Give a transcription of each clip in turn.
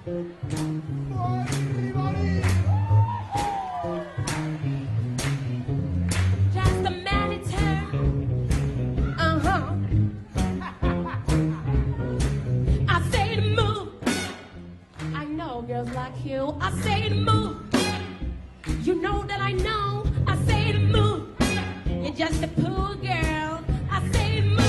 Just a meditator. I say to move. I know girls like you. I say to move. You know that I know. I say to move. You're just a poor girl. I say to move.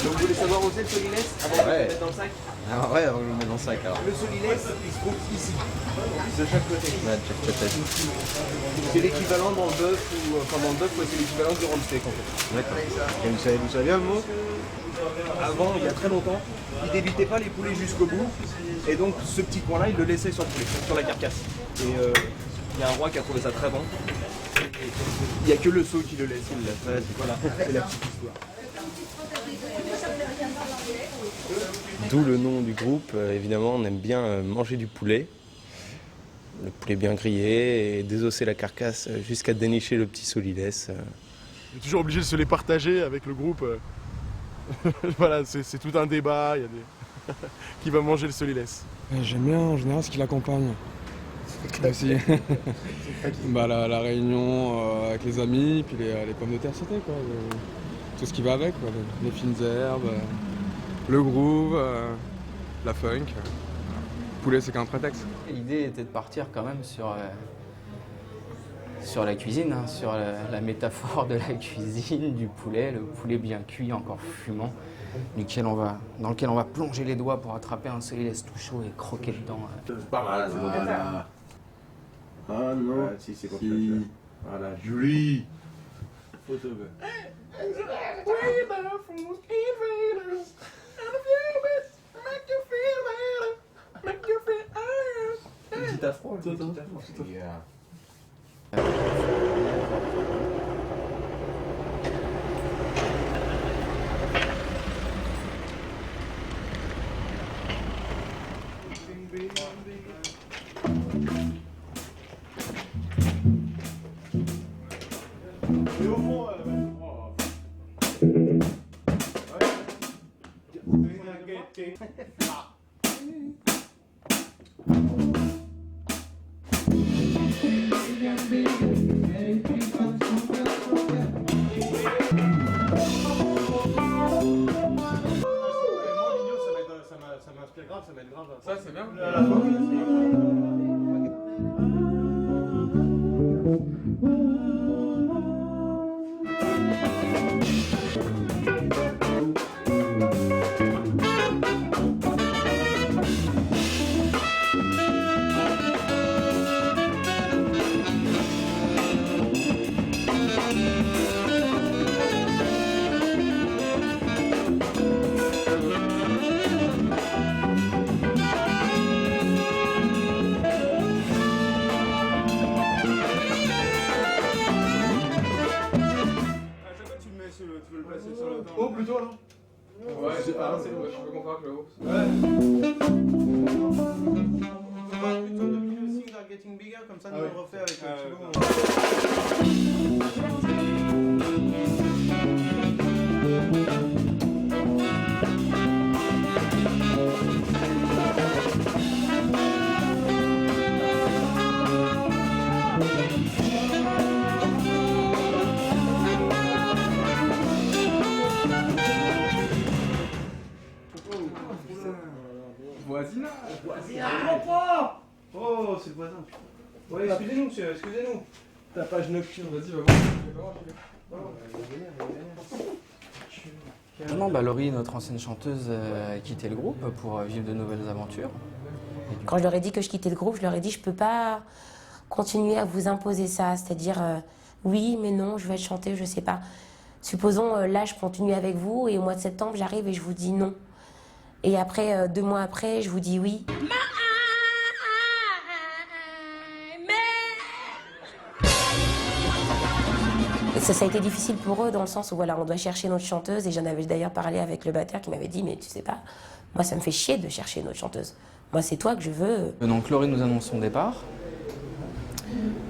Donc vous voulez savoir oser le solilès avant de le mettre dans le sac? Ah ouais, on le met dans le sac alors. Le solilès, il se trouve ici, de chaque côté. Ouais, de chaque côté. C'est l'équivalent dans le bœuf, ou enfin dans le bœuf, c'est l'équivalent du rumsteak en fait. D'accord. Et vous savez d'où ça vient le mot? Avant, il y a très longtemps, ils débitaient pas les poulets jusqu'au bout, et donc ce petit coin-là, ils le laissaient sur le poulet, sur la carcasse. Et il y a un roi qui a trouvé ça très bon. Il n'y a que le seau qui le laisse, il l'a. Ouais, voilà, c'est la petite histoire. D'où le nom du groupe. Évidemment, on aime bien manger du poulet. Le poulet bien grillé et désosser la carcasse jusqu'à dénicher le petit solilès. On est toujours obligé de se les partager avec le groupe. Voilà, c'est tout un débat. Il y a des... qui va manger le solilès. J'aime bien en général ce qui l'accompagne. Aussi. Bah, la réunion avec les amis, puis les pommes de terre sautées, quoi. Tout ce qui va avec, quoi. Les fines herbes, le groove, la funk. Le poulet, c'est qu'un prétexte. L'idée était de partir quand même sur la cuisine, hein, sur la métaphore de la cuisine, du poulet, le poulet bien cuit, encore fumant, dans lequel on va plonger les doigts pour attraper un solilès tout chaud et croquer dedans. C'est pas mal, c'est voilà. Ah non, si c'est pour ça. Voilà, Julie. Photo. Petit afro, petit afro. Yeah. Et au fond, ça m'inspire grave, ça m'aide grave. Ça, c'est bien. Haut plutôt là? Ouais, je peux comprendre le haut. Ouais. On va plutôt depuis le things are getting bigger, comme ça nous on refait avec le Oh, c'est le voisin, putain. Ouais, excusez-nous, monsieur, excusez-nous. Tapage nocturne, vas-y, va voir. Non, bah Laurie, notre ancienne chanteuse, a quitté le groupe pour vivre de nouvelles aventures. Quand je leur ai dit que je quittais le groupe, je leur ai dit je peux pas continuer à vous imposer ça, c'est-à-dire oui mais non, je vais être chanteuse, je sais pas. Supposons là je continue avec vous et au mois de septembre j'arrive et je vous dis non. Et après 2 mois après, je vous dis oui. Ça a été difficile pour eux dans le sens où voilà, on doit chercher notre chanteuse et j'en avais d'ailleurs parlé avec le batteur qui m'avait dit mais tu sais pas, moi ça me fait chier de chercher notre chanteuse. Moi c'est toi que je veux. Donc Laurie nous annonce son départ.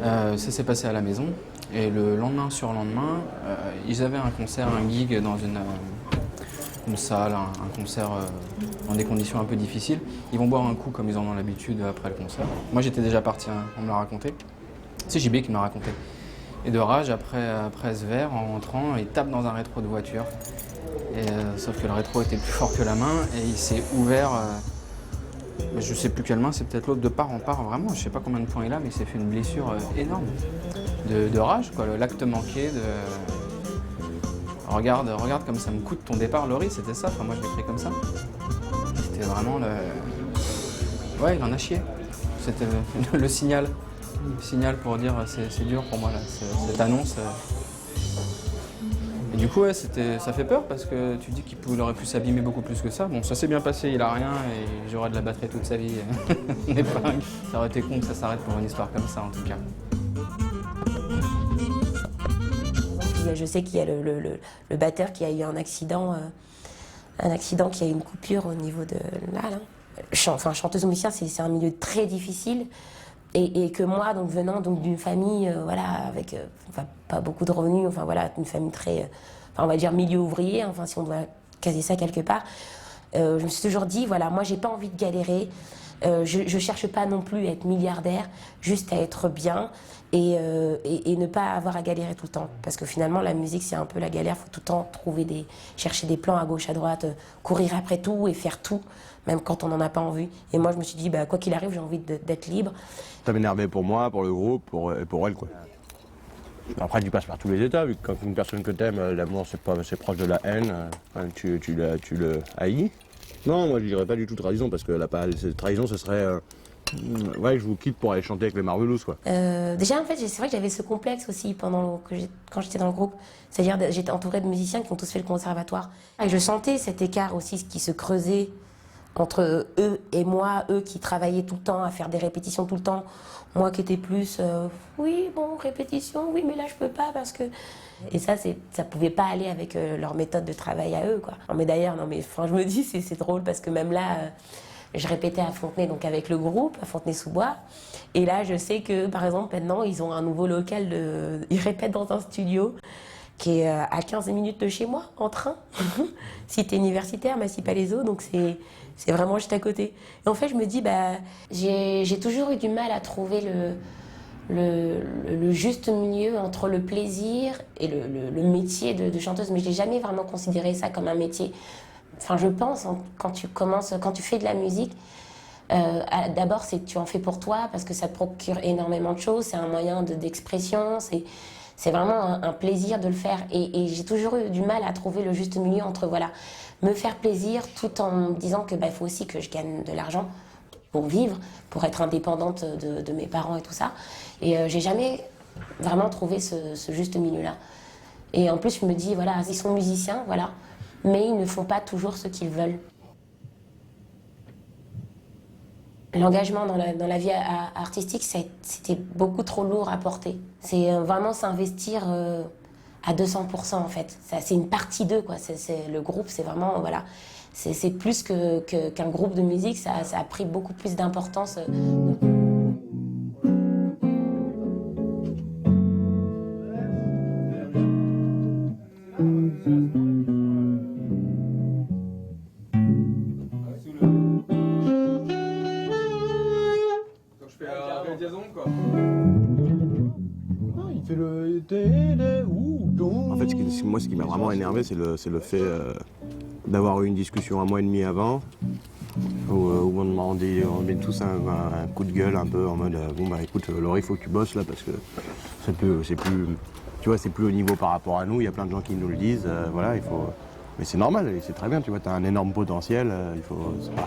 Ça s'est passé à la maison et le lendemain sur lendemain, ils avaient un concert, un gig dans une salle, un concert dans des conditions un peu difficiles. Ils vont boire un coup comme ils en ont l'habitude après le concert. Moi j'étais déjà parti, hein, on me l'a raconté. C'est JB qui me l'a raconté. Et de rage, après ce verre, en rentrant, il tape dans un rétro de voiture. Et, sauf que le rétro était plus fort que la main et il s'est ouvert, je sais plus quelle main, c'est peut-être l'autre de part en part, vraiment, je sais pas combien de points il a, mais il s'est fait une blessure énorme. De rage, quoi, l'acte manqué de... Regarde comme ça me coûte ton départ, Laurie, c'était ça, enfin moi je l'ai pris comme ça. C'était vraiment le... Ouais, il en a chié. C'était le signal. Le signal pour dire c'est dur pour moi là, cette annonce. Et du coup ouais, ça fait peur parce que tu dis qu'il aurait pu s'abîmer beaucoup plus que ça. Bon, ça s'est bien passé, il a rien et j'aurai de la batterie toute sa vie. Mais pas, ça aurait été con que ça s'arrête pour une histoire comme ça en tout cas. Je sais qu'il y a le batteur qui a eu un accident qui a eu une coupure au niveau de là. Enfin, chanteuse ou musicien, c'est un milieu très difficile. Et que moi, donc venant d'une famille, voilà, avec enfin, pas beaucoup de revenus, enfin voilà, une famille très, enfin, on va dire milieu ouvrier, enfin si on doit caser ça quelque part, je me suis toujours dit, voilà, moi j'ai pas envie de galérer, je cherche pas non plus à être milliardaire, juste à être bien et ne pas avoir à galérer tout le temps. Parce que finalement, la musique, c'est un peu la galère, faut tout le temps chercher des plans à gauche, à droite, courir après tout et faire tout, même quand on n'en a pas envie. Et moi, je me suis dit, bah, quoi qu'il arrive, j'ai envie d'être libre. Ça m'énervait pour moi, pour le groupe, pour elle, quoi. Après, tu passes par tous les états, vu que quand une personne que t'aimes, l'amour, c'est proche de la haine, tu le haïs. Non, moi, je dirais pas du tout trahison, parce que cette trahison, ce serait... ouais, je vous quitte pour aller chanter avec les Marvelous, quoi. Déjà, en fait, c'est vrai que j'avais ce complexe aussi quand j'étais dans le groupe. C'est-à-dire, j'étais entourée de musiciens qui ont tous fait le conservatoire. Et je sentais cet écart aussi qui se creusait entre eux et moi, eux qui travaillaient tout le temps à faire des répétitions tout le temps, moi qui étais plus oui bon répétition, oui mais là je peux pas parce que et ça pouvait pas aller avec leur méthode de travail à eux quoi. Non, mais d'ailleurs je me dis c'est drôle parce que même là je répétais à Fontenay donc avec le groupe à Fontenay-sous-Bois et là je sais que par exemple maintenant ils ont un nouveau local ils répètent dans un studio qui est à 15 minutes de chez moi, en train, cité universitaire, Massy-Palaiseau, donc c'est vraiment juste à côté. Et en fait, je me dis, bah, j'ai toujours eu du mal à trouver le juste milieu entre le plaisir et le métier de chanteuse, mais je n'ai jamais vraiment considéré ça comme un métier. Enfin, je pense, quand tu fais de la musique, d'abord, tu en fais pour toi, parce que ça te procure énormément de choses, c'est un moyen d'expression, c'est vraiment un plaisir de le faire et j'ai toujours eu du mal à trouver le juste milieu entre voilà, me faire plaisir tout en me disant que il faut aussi que je gagne de l'argent pour vivre, pour être indépendante de mes parents et tout ça. Et j'ai jamais vraiment trouvé ce juste milieu-là. Et en plus, je me dis, voilà, ils sont musiciens, voilà, mais ils ne font pas toujours ce qu'ils veulent. L'engagement dans la vie artistique, c'était beaucoup trop lourd à porter. C'est vraiment s'investir à 200% en fait. C'est une partie d'eux, quoi. Le groupe, c'est vraiment, voilà. C'est plus qu'un groupe de musique, ça a pris beaucoup plus d'importance. En fait, ce qui m'a vraiment énervé, c'est le fait d'avoir eu une discussion 1 mois et demi avant, où on met tous un coup de gueule un peu en mode bon bah écoute Laurie, il faut que tu bosses là parce que c'est plus tu vois, c'est plus au niveau par rapport à nous, il y a plein de gens qui nous le disent, voilà, il faut. Mais c'est normal, et c'est très bien, tu vois, tu as un énorme potentiel,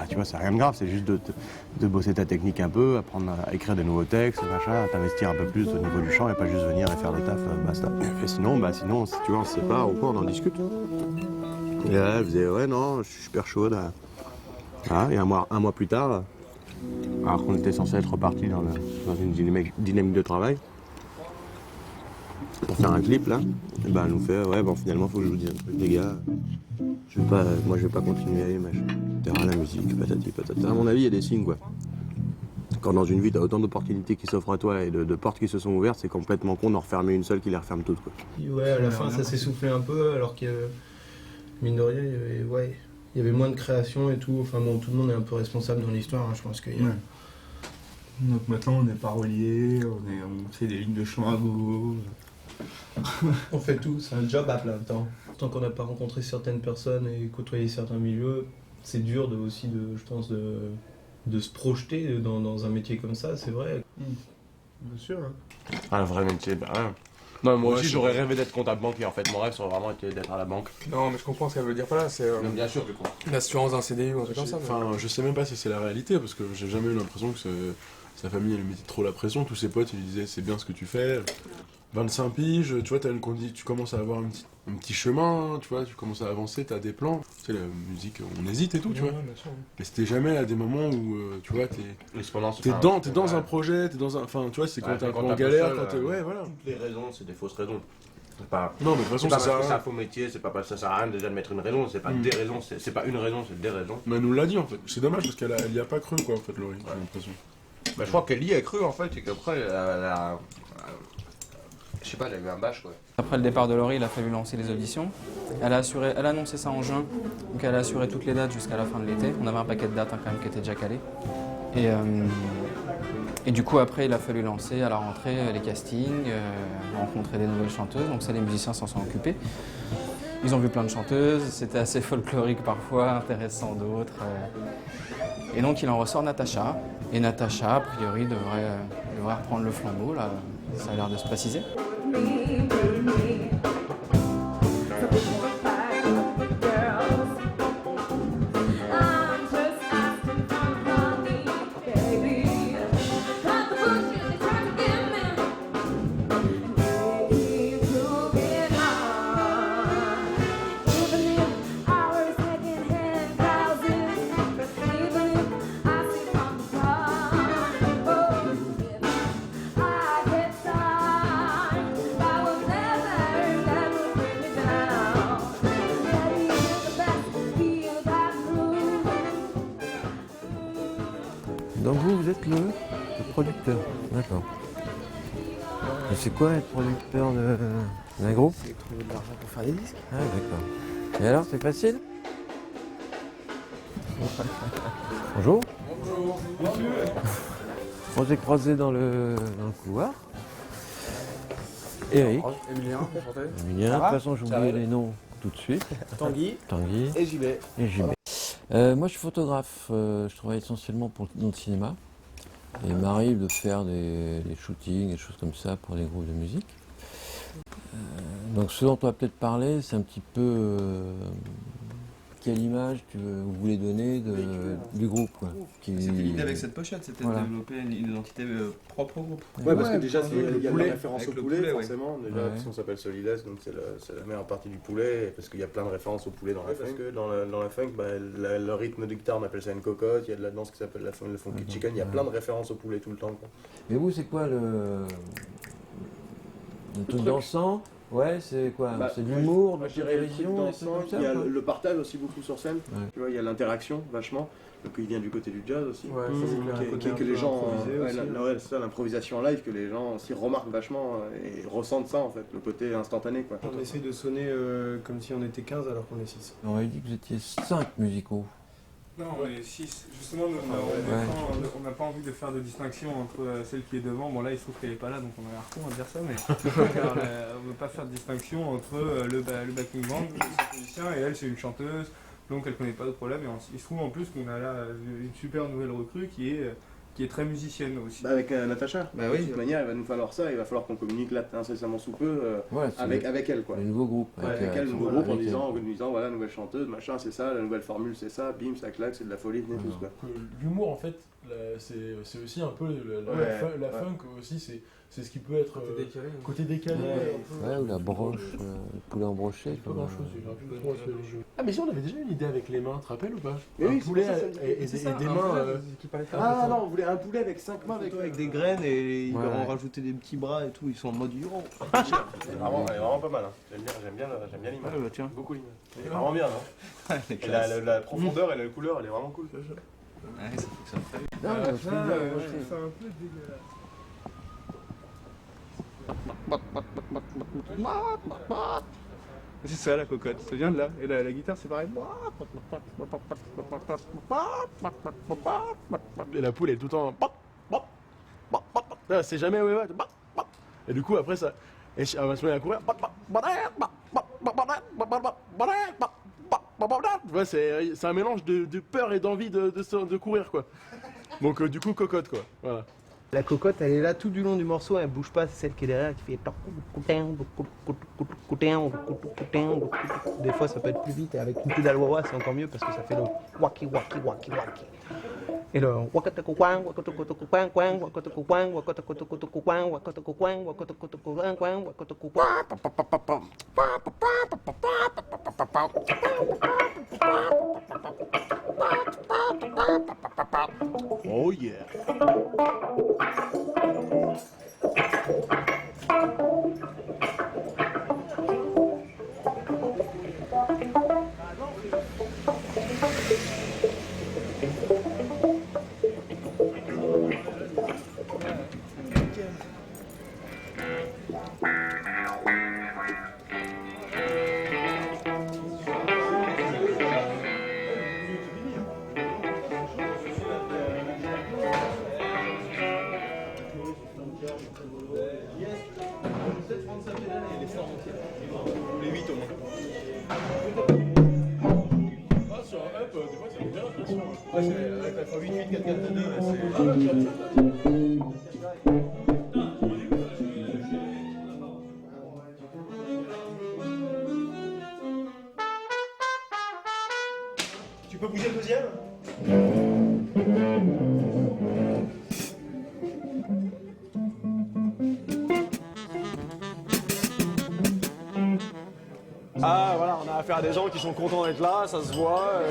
tu vois, c'est rien de grave, c'est juste de bosser ta technique un peu, apprendre à écrire des nouveaux textes, machin, à t'investir un peu plus au niveau du chant et pas juste venir et faire le taf, basta. Et sinon, si tu vois, on se sépare ou quoi, on en discute. Et là, elle faisait, ouais, non, je suis super chaude. Voilà, et un mois plus tard, alors qu'on était censé être reparti dans une dynamique de travail, pour faire un clip là, et ben elle nous fait ouais bon finalement faut que je vous dise un truc les gars, je vais pas continuer, machin, etc. La musique, patati patata. À mon avis il y a des signes quoi. Quand dans une vie t'as autant d'opportunités qui s'offrent à toi et de portes qui se sont ouvertes, c'est complètement con d'en refermer une seule qui les referme toutes quoi. Ouais, à la fin ça s'essoufflait un peu alors que mine de rien il y avait moins de création et tout. Enfin bon, tout le monde est un peu responsable dans l'histoire, hein, je pense qu'il y a... Ouais. Donc maintenant on est parolier, on fait des lignes de chant à gogo. On fait tout, c'est un job à plein temps. Tant qu'on n'a pas rencontré certaines personnes et côtoyé certains milieux, c'est dur je pense, de se projeter dans un métier comme ça, c'est vrai. Bien sûr. Hein. Un vrai métier, bah ouais. Non, moi aussi j'aurais rêvé d'être comptable banquier en fait, mon rêve serait vraiment d'être à la banque. Non, mais je comprends ce qu'elle veut dire par là, c'est Bien sûr, je comprends. l'assurance d'un CDI ou un truc comme ça. Enfin, je sais même pas si c'est la réalité parce que j'ai jamais eu l'impression que sa famille elle mettait trop la pression. Tous ses potes ils lui disaient c'est bien ce que tu fais. 25 piges, tu vois, tu commences à avoir un petit chemin, tu vois, tu commences à avancer, t'as des plans. Tu sais, la musique, on hésite et tout, tu vois. Mais c'était jamais à des moments où, tu vois, t'es dans un projet, enfin, tu vois, c'est quand t'es en galère, quand t'es... Ouais, voilà. Toutes les raisons, c'est des fausses raisons. Pas... Non, mais de toute façon, c'est pas un faux métier, c'est pas parce que ça sert à rien déjà de mettre une raison, c'est pas des raisons, c'est pas une raison, c'est des raisons. Mais elle nous l'a dit en fait, c'est dommage parce qu'elle y a pas cru quoi en fait, Laurie, j'ai l'impression. Bah, je crois qu'elle y a cru en fait, et qu'après je sais pas, elle a eu un bâche quoi. Après le départ de Laurie, il a fallu lancer les auditions. Elle a annoncé ça en juin, donc elle a assuré toutes les dates jusqu'à la fin de l'été. On avait un paquet de dates quand même qui était déjà calé. Et du coup après il a fallu lancer à la rentrée les castings, rencontrer des nouvelles chanteuses, donc ça les musiciens s'en sont occupés. Ils ont vu plein de chanteuses, c'était assez folklorique parfois, intéressant d'autres. Et donc il en ressort Natacha, et Natacha a priori devrait reprendre le flambeau, là, ça a l'air de se préciser. Donc vous êtes le producteur, d'accord. Et c'est quoi être producteur d'un groupe? C'est trouver de l'argent pour faire des disques. Ah d'accord. Et alors, c'est facile? Bonjour. Bonjour. On s'est croisés dans le couloir. Eric. Emilien, enchanté. Emilien, de toute façon j'oublie les noms tout de suite. Tanguy. Tanguy. Et JB. Et JB. Moi je suis photographe, je travaille essentiellement dans le cinéma. Et il m'arrive de faire des shootings, des choses comme ça pour des groupes de musique. Donc ce dont on va peut-être parler, c'est un petit peu quelle image vous voulez donner du groupe. C'était l'idée avec cette pochette, c'était de développer une identité propre au groupe. Ouais, parce que déjà, il y a la référence au poulet, ouais. forcément. Déjà, parce qu'on s'appelle Solides, donc c'est la meilleure partie du poulet, parce qu'il y a plein de références au poulet dans la funk. Parce que dans la funk, le rythme de guitare, on appelle ça une cocotte, il y a de la danse qui s'appelle le funky chicken, il y a plein de références au poulet tout le temps. Quoi. Mais vous, c'est quoi le truc dansant? Ouais, c'est quoi? C'est de l'humour, de la télévision, il y a le partage aussi beaucoup sur scène. Ouais. Tu vois, il y a l'interaction vachement. Donc il vient du côté du jazz aussi. Ouais, ça c'est clair. Que les gens, l'improvisation en live, que les gens aussi remarquent vachement et ressentent ça en fait, le côté instantané quoi. On essaye de sonner comme si on était 15 alors qu'on est 6. On avait dit que vous étiez 5 musicaux. Non, on est 6. Justement, on n'a pas envie de faire de distinction entre celle qui est devant. Bon, là, il se trouve qu'elle n'est pas là, donc on a l'air con à dire ça, mais on ne veut pas faire de distinction entre le backing band, c'est musicien, et elle, c'est une chanteuse, donc elle connaît pas de problème. Et il se trouve en plus qu'on a là une super nouvelle recrue qui est très musicienne aussi. Bah avec Natacha. Bah oui. De toute manière, il va nous falloir ça, il va falloir qu'on communique là incessamment sous peu avec elle quoi. Le nouveau groupe. Avec elle, le nouveau groupe en disant voilà, nouvelle chanteuse, machin, c'est ça, la nouvelle formule, c'est ça, bim, ça claque, c'est de la folie, venez tous quoi. L'humour en fait, c'est aussi un peu la funk aussi, c'est ce qui peut être côté décalé. Ouais, ou la broche, le poulet en brochette. Pas grand chose, Ah mais si, on avait déjà une idée avec les mains, tu te rappelles ou pas? Oui, un poulet et ça, des un mains. Ah non, on voulait un poulet avec 5 mains avec des graines et ils leur ont rajouté des petits bras et tout, ils sont en mode Euro. Elle est vraiment pas mal, hein. J'aime bien l'image. Ouais, bah, tiens. Beaucoup l'image. Elle est vraiment bien, non? Et la profondeur et la couleur, elle est vraiment cool. Ouais, ça fonctionne très bien. Non, mais c'est un peu dégueulasse. C'est ça la cocotte, ça vient de là. Et la guitare c'est pareil. Et la poule est tout le temps. C'est jamais Et du coup après ça. Et elle va se mettre à courir. Ouais, c'est un mélange de peur et d'envie de courir quoi. Donc du coup cocotte quoi. Voilà. La cocotte, elle est là tout du long du morceau, elle bouge pas, c'est celle qui est derrière qui fait. Des fois, ça peut être plus vite, et avec une pédale wah-wah, c'est encore mieux parce que ça fait le waki waki waki waki. Et le wakatakukwang, wakatakukwang, wakatakukwang, wakatakukwang, wakatakukwang, wakatakukwang, wakatakukwang, wakatakukwang. Oh yeah. Les 8 au moins. Ah, sur un up, des fois, ça me bien l'impression. Ouais, c'est avec la fois 8, 8, 4, 4, 2, 2, Tu peux bouger le deuxième? Ah voilà, on a affaire à des gens qui sont contents d'être là, ça se voit,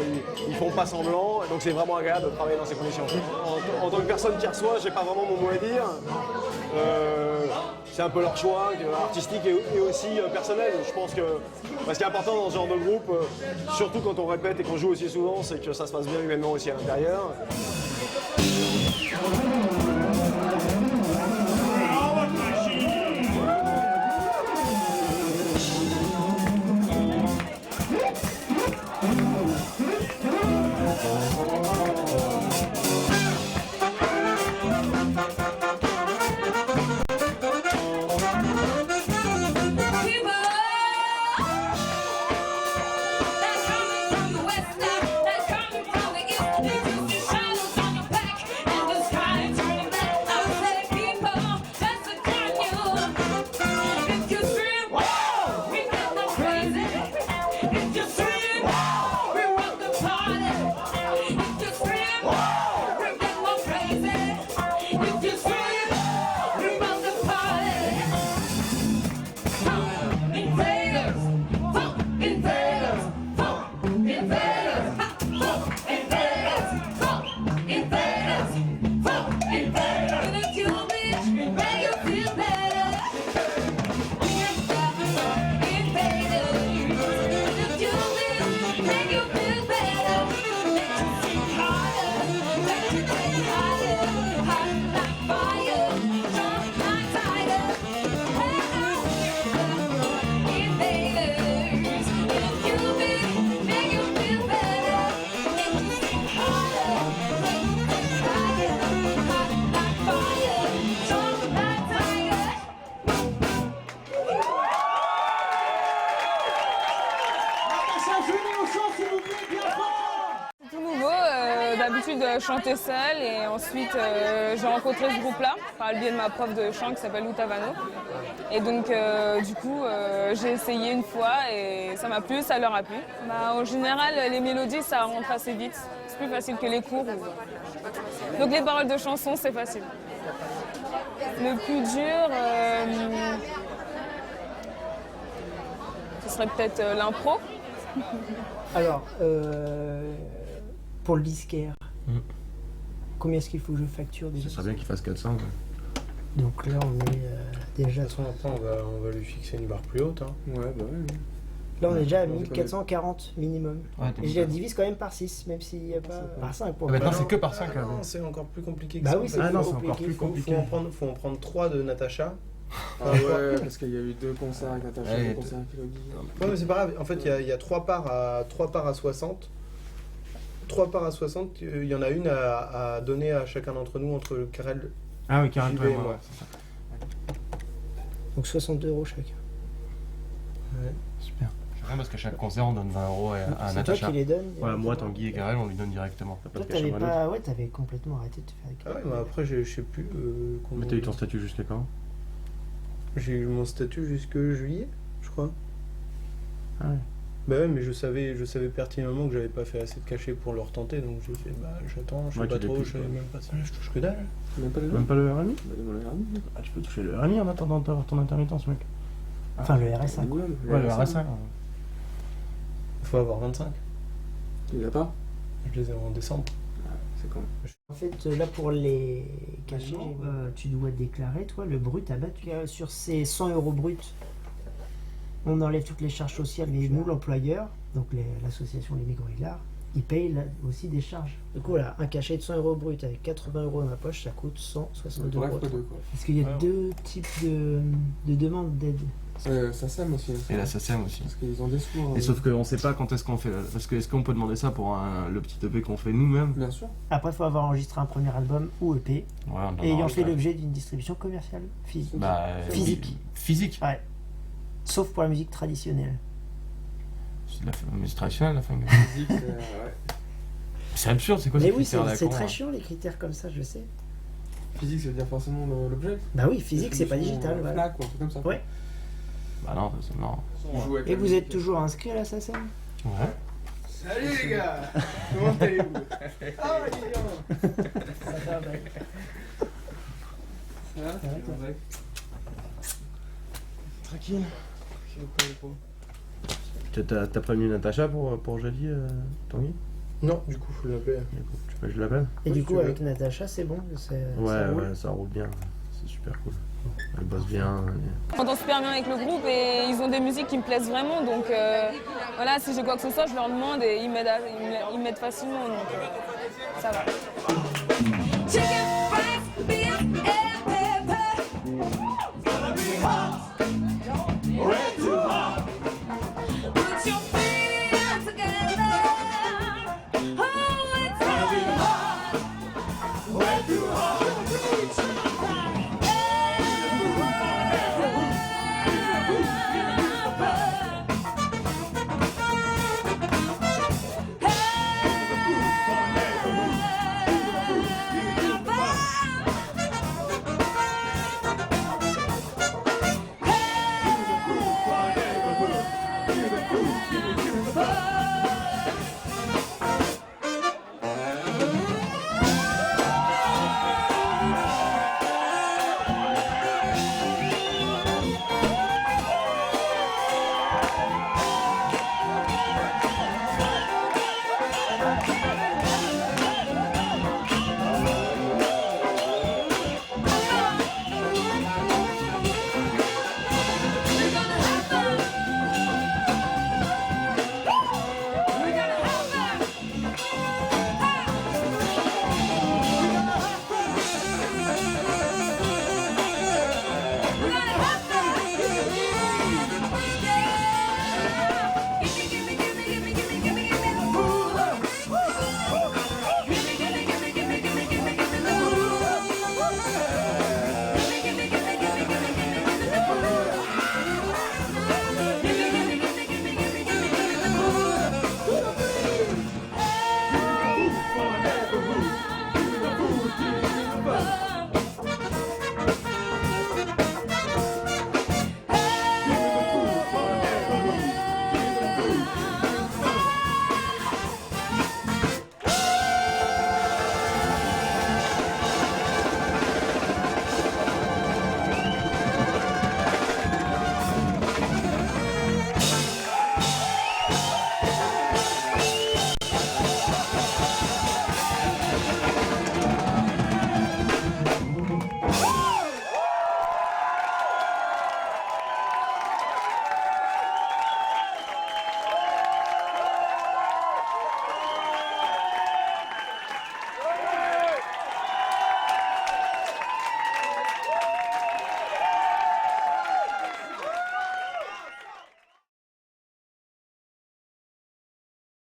ils font pas semblant, donc c'est vraiment agréable de travailler dans ces conditions. En tant que personne qui reçoit, j'ai pas vraiment mon mot à dire. C'est un peu leur choix, artistique et aussi personnel. Je pense que ce qui est important dans ce genre de groupe, surtout quand on répète et qu'on joue aussi souvent, c'est que ça se passe bien humainement aussi à l'intérieur. From the west side, they're coming from the east. They do see shadows on your back. chanter seule et ensuite j'ai rencontré ce groupe-là par le biais de ma prof de chant qui s'appelle Utavano. Et donc du coup j'ai essayé une fois et ça m'a plu, ça leur a plu. En général les mélodies ça rentre assez vite, c'est plus facile que les cours. Donc les paroles de chansons c'est facile. Le plus dur, ce serait peut-être l'impro. Alors, pour le disquaire, combien est-ce qu'il faut que je facture déjà? Ça serait bien qu'il fasse 400. Ouais. Donc là, on est déjà... De toute façon, après, on va lui fixer une barre plus haute. Hein. Ouais, bah ouais. Là, on est déjà à 1440 minimum. Ouais, et je la divise quand même par 6, même s'il n'y a pas... Par 5 pour Maintenant, c'est que par 5. Ah, non, c'est encore plus compliqué que bah ça. Oui, c'est encore plus compliqué. Faut en prendre 3 de Natacha. Ah ouais, parce qu'il y a eu 2 concerts avec Natacha, 2 concerts avec Elodie. Ouais, mais c'est pas grave. En fait, il y a 3 parts à 60. 3 parts à 60, il y en a une à donner à chacun d'entre nous entre Karel, Ah oui, Karel, JB toi et et moi. moi. Donc 60 € chacun. Ouais. Super. C'est bien parce qu'à chaque concert, on donne 20 € à C'est Natacha. toi qui les donnes? Voilà, moi, Tanguy et Karel, on lui donne directement. T'as pas Toi, de cachet t'avais Renault. pas... Ouais, t'avais complètement arrêté de te faire des Ah ouais, mais après, je sais plus comment... Mais t'as eu ton statut jusqu'à quand? J'ai eu mon statut jusque juillet, je crois. Ah ouais. Bah ouais, mais je savais pertinemment que j'avais pas fait assez de cachets pour le retenter, donc j'ai fait bah j'attends, je sais Ouais, pas tu trop, l'as je plus, savais quoi. même pas ça, je touche que dalle. Même pas le RMI? Ah, tu peux toucher le RMI en attendant d'avoir ton intermittence, mec. Enfin, le RSA, quoi. Ouais, le RSA. Faut avoir 25. Tu l'as pas? Je les ai en décembre. C'est con. En fait, là, pour les cachets, tu dois déclarer, toi, le brut abattu. Sur ces 100 € bruts, on enlève toutes les charges sociales, mais nous, l'employeur, donc l'association Les Micro-Aiglars, ils payent aussi des charges. Du coup, là, un cachet de 100 € brut avec 80 € dans ma poche, ça coûte 162 €. Parce qu'il y a 2 types de demandes d'aide. Ça sème aussi. Et la SACEM aussi. Parce qu'ils ont des sous. Et sauf qu'on sait pas quand est-ce qu'on fait. Parce que est-ce qu'on peut demander ça pour le petit EP qu'on fait nous-mêmes? Bien sûr. Après, il faut avoir enregistré un premier album ou EP, Ouais, on doit et ayant enregistrer. fait l'objet d'une distribution commerciale physique. Bah, Physique. Physique. Ouais. Sauf pour la musique traditionnelle. C'est de la musique traditionnelle, la femme. Physique, ouais. C'est absurde, c'est quoi Mais ces oui, critères c'est d'accord, très hein. chiant les critères comme ça, je sais. Physique, ça veut dire forcément l'objet? Bah oui, physique, c'est pas digital. Voilà. Fnac ou un truc comme ça. Ouais. Bah non, c'est non. Et vous êtes toujours inscrit à la SACEM? Ouais. Salut les gars. Comment allez-vous? Ah, Ça va, mec. Ça va? Tranquille. T'as prévenu Natacha pour jeudi, Tanguy? Non, du coup, faut l'appeler. Tu veux que je l'appelle? Et du coup, tu avec Natacha, c'est bon? Ouais, ça roule bien. C'est super cool. Elle bosse bien. Je m'entends super bien avec le groupe et ils ont des musiques qui me plaisent vraiment. Donc voilà, si j'ai quoi que ce soit, je leur demande et ils m'aident facilement. Donc ça va.